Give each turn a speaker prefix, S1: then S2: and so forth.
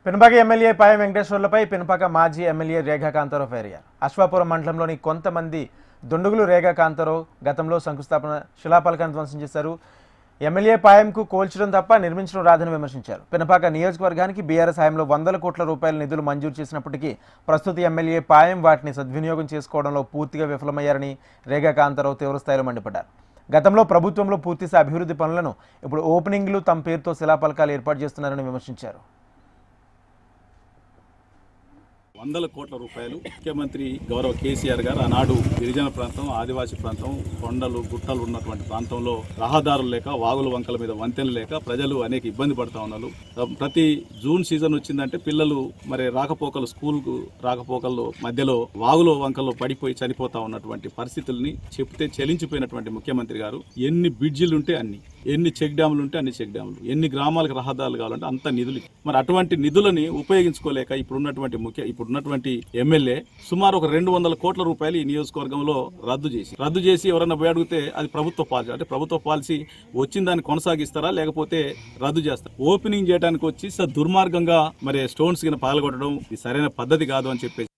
S1: Penupaka MLA Payam వెంకటేశ్వర్లపై Penupaka మాజీ MLA రేఖా Kantharao fire అయ్యారు. అశ్వాపురం మండలంలోని కొంతమంది దుండుగులు రేఖా కాంతారావు గతంలో శంకుస్థాపన శిలాఫలకాన్ని ధ్వంసం చేశారు. ఎమ్మెల్యే పాయంకు కోల్చడం తప్ప నిర్మించడం రాదని విమర్శించారు. పెనుపాక నియోజకవర్గానికి బీఆర్ఎస్ హయాంలో 100 కోట్ల రూపాయల నిధులు మంజూరు చేసినప్పటికీ ప్రస్తుత ఎమ్మెల్యే పాయం వాటిని సద్వినియోగం చేసుకోవడంలో పూర్తిగా విఫలమయ్యారని రేఖా కాంతారావు తీవ్రస్థాయిలో మండిపడ్డారు. గతంలో ప్రభుత్వంలో పూర్తిస్థాయి అభివృద్ధి పనులను ఇప్పుడు ఓపెనింగ్లు తమ పేరుతో శిలాఫలకాలు ఏర్పాటు చేస్తున్నారని విమర్శించారు.
S2: 100 కోట్ల రూపాయలు ముఖ్యమంత్రి గౌరవ కేసీఆర్ గారు ఆనాడు గిరిజన ప్రాంతం, ఆదివాసీ ప్రాంతం, కొండలు గుట్టలు ఉన్నటువంటి ప్రాంతంలో రహదారులు లేక, వాగుల వంకల మీద వంతెనలు లేక ప్రజలు అనేక ఇబ్బంది పడుతూ ఉన్నారు. ప్రతి జూన్ సీజన్ వచ్చిందంటే పిల్లలు మరి రాకపోకలు, స్కూల్కు రాకపోకల్లో మధ్యలో వాగుల వంకల్లో పడిపోయి చనిపోతా ఉన్నటువంటి పరిస్థితుల్ని చెప్తే చెలించిపోయినటువంటి ముఖ్యమంత్రి గారు ఎన్ని బ్రిడ్జిలు ఉంటే అన్ని, ఎన్ని చెక్ డ్యాములు ఉంటే అన్ని చెక్ డ్యాములు, ఎన్ని గ్రామాలకు రహదారులు కావాలంటే అంత నిధులు. మరి అటువంటి నిధులని ఉపయోగించుకోలేక ఇప్పుడున్నటువంటి ఎమ్మెల్యే సుమారు ఒక 200 కోట్ల రూపాయలు ఈ నియోజకవర్గంలో రద్దు చేసి ఎవరైనా పోయి అడిగితే అది ప్రభుత్వ పాలసీ, అంటే ప్రభుత్వ పాలసీ వచ్చిన దాన్ని కొనసాగిస్తారా లేకపోతే రద్దు చేస్తారా? ఓపెనింగ్ చేయడానికి వచ్చి దుర్మార్గంగా మరి స్టోన్స్ కింద పగలగొట్టడం ఇది సరైన పద్ధతి కాదు అని చెప్పేసి